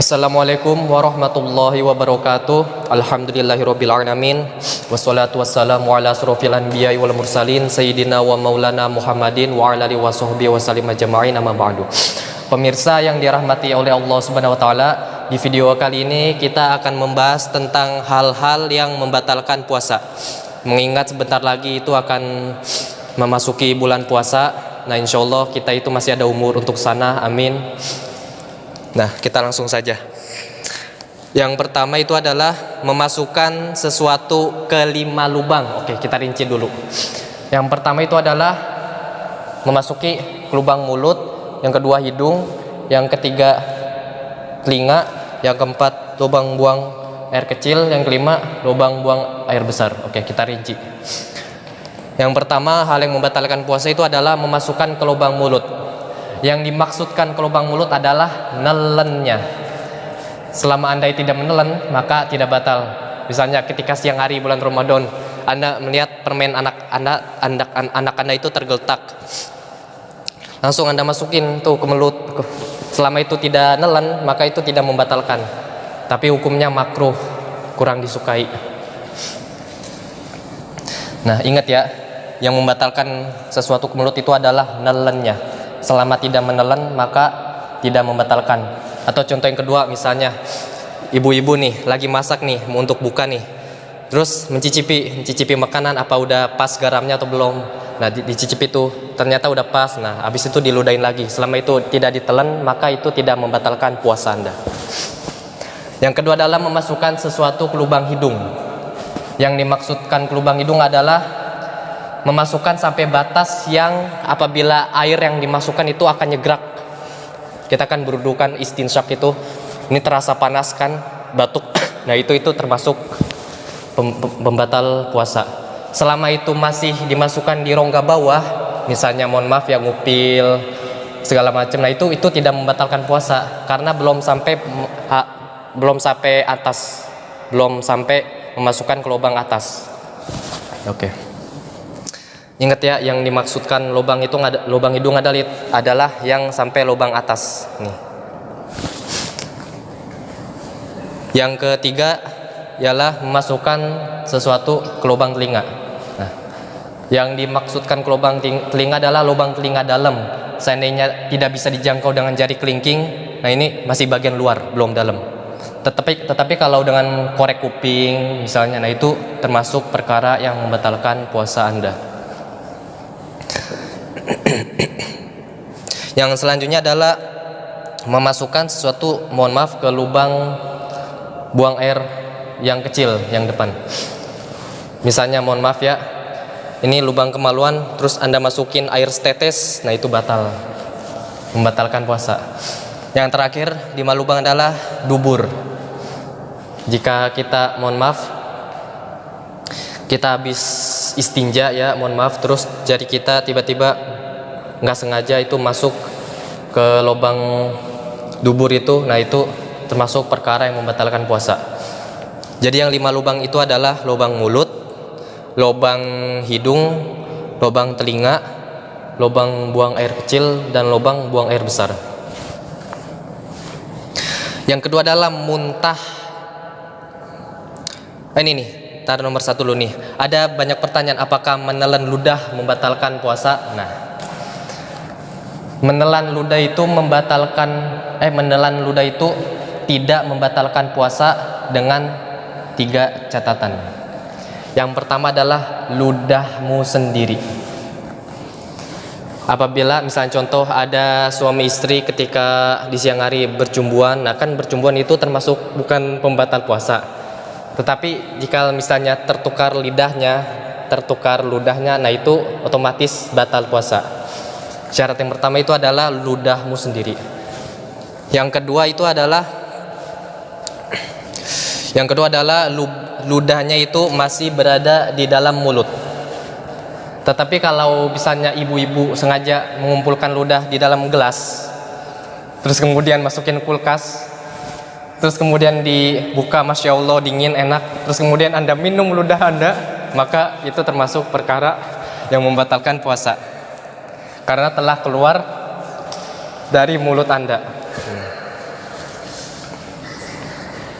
Assalamualaikum warahmatullahi wabarakatuh. Alhamdulillahirabbil alamin. Wassalatu wassalamu ala asrofil anbiya'i wal mursalin sayyidina wa maulana Muhammadin wa ala alihi washabbihi wasallim ajma'in, amma ba'du. Pemirsa yang dirahmati oleh Allah Subhanahu wa taala, di video kali ini kita akan membahas tentang hal-hal yang membatalkan puasa. Mengingat sebentar lagi itu akan memasuki bulan puasa. Nah, insyaallah kita itu masih ada umur untuk sana. Amin. Nah, kita langsung saja. Yang pertama itu adalah memasukkan sesuatu ke 5 lubang. Oke, kita rinci dulu. Yang pertama itu adalah memasuki lubang mulut, yang kedua hidung, yang ketiga telinga, yang keempat lubang buang air kecil, yang kelima lubang buang air besar. Oke, kita rinci. Yang pertama, hal yang membatalkan puasa itu adalah memasukkan ke lubang mulut. Yang dimaksudkan ke lubang mulut adalah nelennya. Selama Anda tidak menelen, maka tidak batal. Misalnya ketika siang hari bulan Ramadan, Anda melihat permen anak Anda itu tergeletak, langsung Anda masukin tuh ke mulut. Selama itu tidak nelen, maka itu tidak membatalkan, tapi hukumnya makruh, kurang disukai. Nah, ingat ya, yang membatalkan sesuatu ke mulut itu adalah nelennya. Selama tidak menelan, maka tidak membatalkan. Atau contoh yang kedua, misalnya ibu-ibu nih lagi masak nih untuk buka nih, terus mencicipi makanan, apa udah pas garamnya atau belum. Nah, dicicipi itu ternyata udah pas. Nah, habis itu diludahin lagi. Selama itu tidak ditelan, maka itu tidak membatalkan puasa Anda. Yang kedua adalah memasukkan sesuatu ke lubang hidung. Yang dimaksudkan ke lubang hidung adalah memasukkan sampai batas yang apabila air yang dimasukkan itu akan nyegrak. Kita kan berdudukan istinsyak itu, ini terasa panas kan, batuk. Nah, itu termasuk pembatal puasa. Selama itu masih dimasukkan di rongga bawah, misalnya mohon maaf ya ngupil segala macam, nah itu tidak membatalkan puasa karena belum sampai atas, belum sampai memasukkan ke lubang atas. Oke. Ingat ya, yang dimaksudkan lubang hidung adalah yang sampai lubang atas nih. Yang ketiga ialah memasukkan sesuatu ke lubang telinga. Nah, yang dimaksudkan ke lubang telinga adalah lubang telinga dalam. Seandainya tidak bisa dijangkau dengan jari kelingking, nah ini masih bagian luar, belum dalam. Tetapi kalau dengan korek kuping misalnya, nah itu termasuk perkara yang membatalkan puasa Anda. Yang selanjutnya adalah memasukkan sesuatu, mohon maaf, ke lubang buang air yang kecil yang depan. Misalnya mohon maaf ya, ini lubang kemaluan, terus Anda masukin air setetes, nah itu batal, membatalkan puasa. Yang terakhir, 5 lubang adalah dubur. Jika kita mohon maaf, kita habis istinja ya, mohon maaf, terus jari kita tiba-tiba nggak sengaja itu masuk ke lubang dubur itu, nah itu termasuk perkara yang membatalkan puasa. Jadi yang 5 lubang itu adalah lubang mulut, lubang hidung, lubang telinga, lubang buang air kecil, dan lubang buang air besar. Yang kedua adalah muntah. Ini nih, taruh nomor 1 dulu nih. Ada banyak pertanyaan, apakah menelan ludah membatalkan puasa? Nah, menelan ludah itu tidak membatalkan puasa dengan 3 catatan. Yang pertama adalah ludahmu sendiri. Apabila misalnya contoh ada suami istri ketika di siang hari bercumbuan, nah kan bercumbuan itu termasuk bukan pembatal puasa. Tetapi jika misalnya tertukar ludahnya, nah itu otomatis batal puasa. Syarat yang pertama itu adalah ludahmu sendiri. Yang kedua adalah ludahnya itu masih berada di dalam mulut. Tetapi kalau misalnya ibu-ibu sengaja mengumpulkan ludah di dalam gelas, terus kemudian masukin kulkas, terus kemudian dibuka, masya Allah dingin enak, terus kemudian Anda minum ludah Anda, maka itu termasuk perkara yang membatalkan puasa karena telah keluar dari mulut Anda.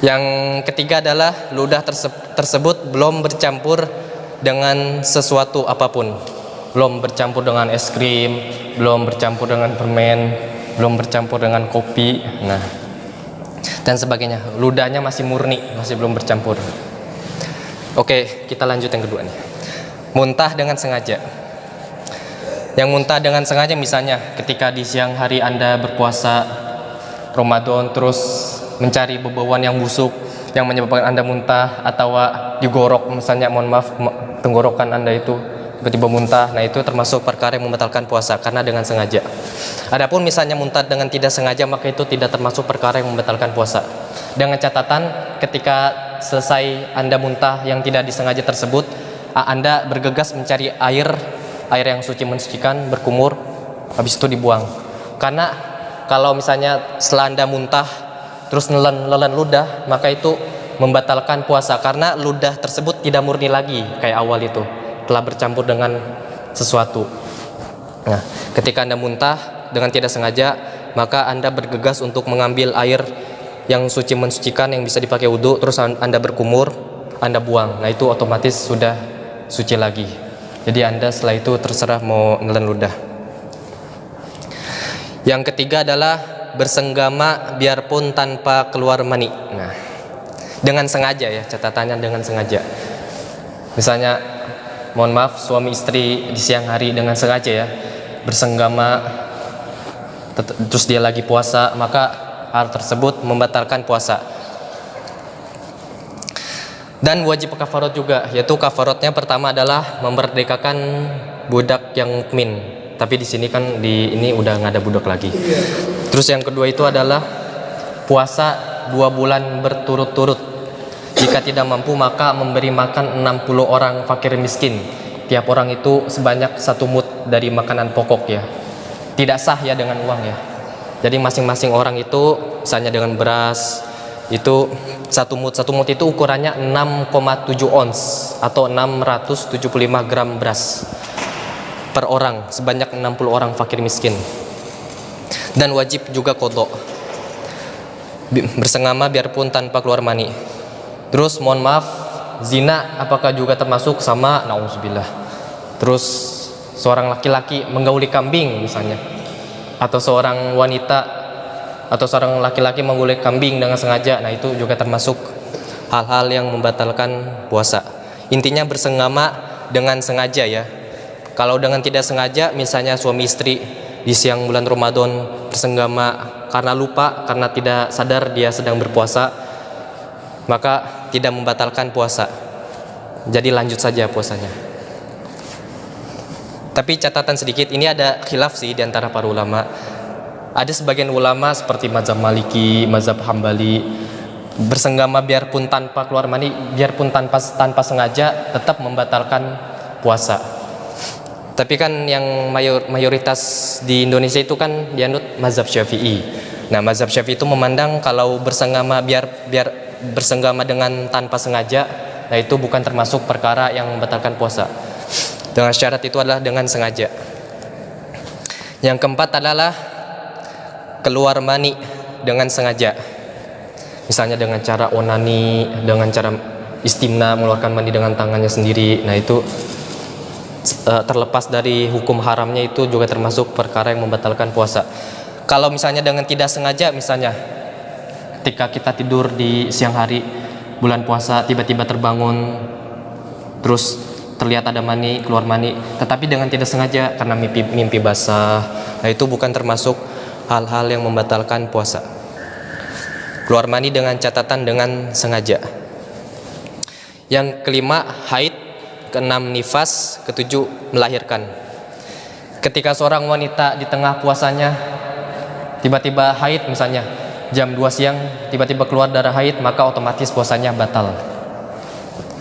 Yang ketiga adalah ludah tersebut belum bercampur dengan sesuatu apapun. Belum bercampur dengan es krim, belum bercampur dengan permen, belum bercampur dengan kopi, nah, dan sebagainya. Ludahnya masih murni, masih belum bercampur. Oke, kita lanjut yang kedua nih. Muntah dengan sengaja. Yang muntah dengan sengaja misalnya ketika di siang hari Anda berpuasa Ramadan terus mencari bebauan yang busuk yang menyebabkan Anda muntah, atau digorok misalnya, mohon maaf, tenggorokan Anda itu tiba-tiba muntah, nah itu termasuk perkara yang membatalkan puasa karena dengan sengaja. Adapun misalnya muntah dengan tidak sengaja, maka itu tidak termasuk perkara yang membatalkan puasa. Dengan catatan ketika selesai Anda muntah yang tidak disengaja tersebut, Anda bergegas mencari air yang suci mensucikan, berkumur, habis itu dibuang. Karena kalau misalnya setelah Anda muntah terus nelen ludah, maka itu membatalkan puasa karena ludah tersebut tidak murni lagi kayak awal itu, telah bercampur dengan sesuatu. Nah, ketika Anda muntah dengan tidak sengaja, maka Anda bergegas untuk mengambil air yang suci mensucikan yang bisa dipakai wudhu, terus Anda berkumur, Anda buang. Nah, itu otomatis sudah suci lagi. Jadi Anda setelah itu terserah mau nelen ludah. Yang ketiga adalah bersenggama biarpun tanpa keluar mani. Nah, dengan sengaja ya, catatannya dengan sengaja. Misalnya, mohon maaf, suami istri di siang hari dengan sengaja ya bersenggama, terus dia lagi puasa, maka hal tersebut membatalkan puasa. Dan wajib kafarat juga, yaitu kafaratnya pertama adalah memerdekakan budak yang mukmin. Tapi di sini kan ini udah nggak ada budak lagi. Terus yang kedua itu adalah puasa 2 bulan berturut-turut. Jika tidak mampu maka memberi makan 60 orang fakir miskin. Tiap orang itu sebanyak 1 mud dari makanan pokok ya. Tidak sah ya dengan uang ya. Jadi masing-masing orang itu misalnya dengan beras itu 1 mud itu ukurannya 6,7 ons atau 675 gram beras per orang, sebanyak 60 orang fakir miskin. Dan wajib juga kodok, bersenggama biarpun tanpa keluar mani. Terus mohon maaf, zina apakah juga termasuk? Sama, na'udzubillah. Terus seorang laki-laki menggauli kambing misalnya, atau seorang wanita atau seorang laki-laki menggauli kambing dengan sengaja, nah itu juga termasuk hal-hal yang membatalkan puasa. Intinya bersenggama dengan sengaja ya. Kalau dengan tidak sengaja, misalnya suami istri di siang bulan Ramadan bersenggama karena lupa, karena tidak sadar dia sedang berpuasa, maka tidak membatalkan puasa. Jadi lanjut saja puasanya. Tapi catatan sedikit, ini ada khilaf sih di antara para ulama. Ada sebagian ulama seperti mazhab Maliki, mazhab Hambali, bersenggama biarpun tanpa keluar mani, biarpun tanpa sengaja, tetap membatalkan puasa. Tapi kan yang mayoritas di Indonesia itu kan dianut mazhab Syafi'i. Nah, mazhab Syafi'i itu memandang kalau bersenggama biar bersenggama dengan tanpa sengaja, nah itu bukan termasuk perkara yang membatalkan puasa. Dengan syarat itu adalah dengan sengaja. Yang keempat adalah keluar mani dengan sengaja. Misalnya dengan cara onani, dengan cara istimna, mengeluarkan mani dengan tangannya sendiri. Nah, itu terlepas dari hukum haramnya, itu juga termasuk perkara yang membatalkan puasa. Kalau misalnya dengan tidak sengaja, misalnya ketika kita tidur di siang hari bulan puasa, tiba-tiba terbangun terus terlihat ada mani, keluar mani, tetapi dengan tidak sengaja karena mimpi basah, nah itu bukan termasuk hal-hal yang membatalkan puasa. Keluar mani dengan catatan dengan sengaja. Yang kelima, haid. Keenam, nifas. Ketujuh, melahirkan. Ketika seorang wanita di tengah puasanya tiba-tiba haid, misalnya jam 2 siang tiba-tiba keluar darah haid, maka otomatis puasanya batal.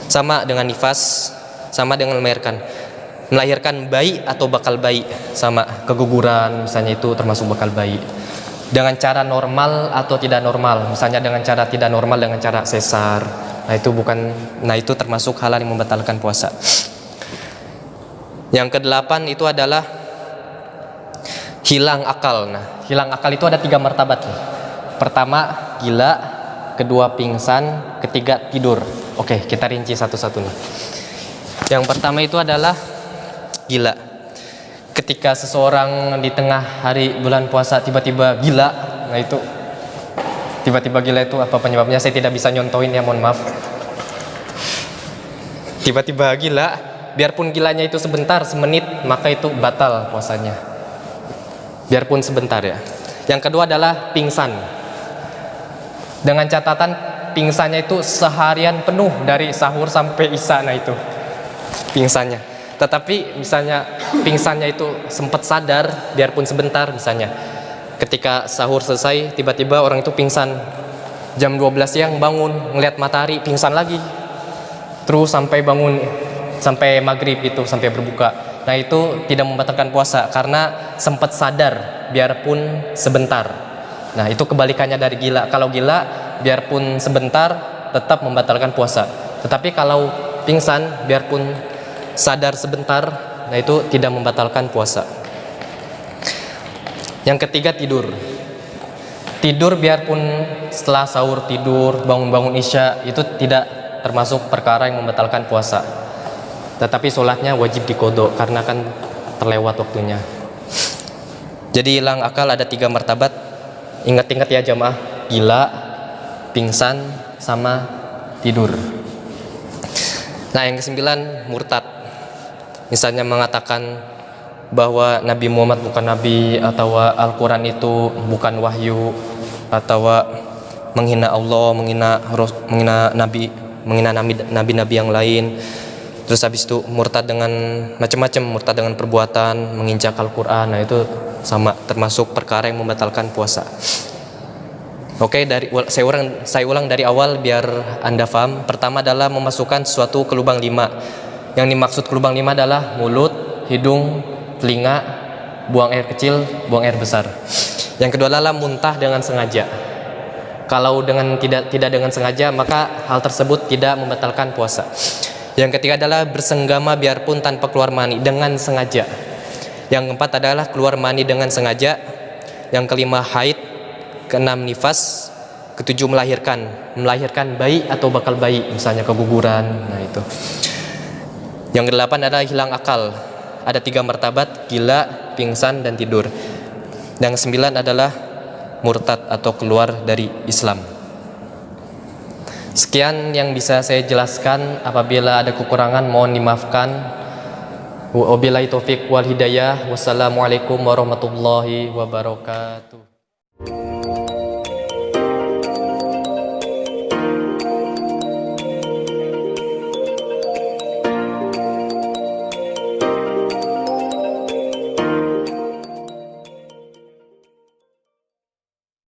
Sama dengan nifas, sama dengan melahirkan. Melahirkan bayi atau bakal bayi, sama. Keguguran misalnya itu termasuk bakal bayi. Dengan cara normal atau tidak normal, misalnya dengan cara tidak normal, dengan cara sesar, nah itu termasuk hal yang membatalkan puasa. Yang kedelapan itu adalah hilang akal. Nah, hilang akal itu ada 3 martabat nih. Pertama, gila. kedua pingsan, ketiga tidur. Oke, kita rinci satu-satu nih. Yang pertama itu adalah gila. Ketika seseorang di tengah hari bulan puasa tiba-tiba gila, nah itu tiba-tiba gila itu apa penyebabnya? Saya tidak bisa nyontoin ya, mohon maaf. Tiba-tiba gila, biarpun gilanya itu sebentar, semenit, maka itu batal puasanya. Biarpun sebentar ya. Yang kedua adalah pingsan. Dengan catatan pingsannya itu seharian penuh dari sahur sampai isya, nah itu pingsannya. Tetapi misalnya pingsannya itu sempat sadar, biarpun sebentar, misalnya ketika sahur selesai tiba-tiba orang itu pingsan, jam 12 siang bangun ngelihat matahari pingsan lagi, terus sampai bangun sampai maghrib itu, sampai berbuka. Nah itu tidak membatalkan puasa karena sempat sadar biarpun sebentar. Nah itu kebalikannya dari gila. Kalau gila biarpun sebentar tetap membatalkan puasa, tetapi kalau pingsan biarpun sadar sebentar, nah itu tidak membatalkan puasa. Yang ketiga tidur. Tidur biarpun setelah sahur tidur, bangun-bangun isya, itu tidak termasuk perkara yang membatalkan puasa. Tetapi sholatnya wajib diqodho karena kan terlewat waktunya. Jadi hilang akal ada 3 martabat. Ingat-ingat ya jamaah, gila, pingsan, sama tidur. Nah yang ke-9 murtad. Misalnya mengatakan bahwa Nabi Muhammad bukan Nabi, atau Al-Quran itu bukan wahyu, atau menghina Allah, menghina nabi-nabi yang lain. Terus habis itu murtad dengan macam-macam, murtad dengan perbuatan, menginjak Al-Quran. Nah itu sama, termasuk perkara yang membatalkan puasa. Oke, saya ulang dari awal biar Anda paham. Pertama adalah memasukkan sesuatu ke lubang 5. Yang dimaksud ke lubang 5 adalah mulut, hidung, telinga, buang air kecil, buang air besar. Yang kedua adalah muntah dengan sengaja. Kalau dengan tidak dengan sengaja, maka hal tersebut tidak membatalkan puasa. Yang ketiga adalah bersenggama biarpun tanpa keluar mani dengan sengaja. Yang keempat adalah keluar mani dengan sengaja. Yang kelima haid. Keenam nifas. Ketujuh melahirkan bayi atau bakal bayi, misalnya keguguran. Nah itu. Yang kedelapan adalah hilang akal. Ada 3 martabat, gila, pingsan, dan tidur. Yang 9 adalah murtad atau keluar dari Islam. Sekian yang bisa saya jelaskan. Apabila ada kekurangan mohon dimaafkan. Wabillahi taufiq wal hidayah. Wassalamualaikum warahmatullahi wabarakatuh.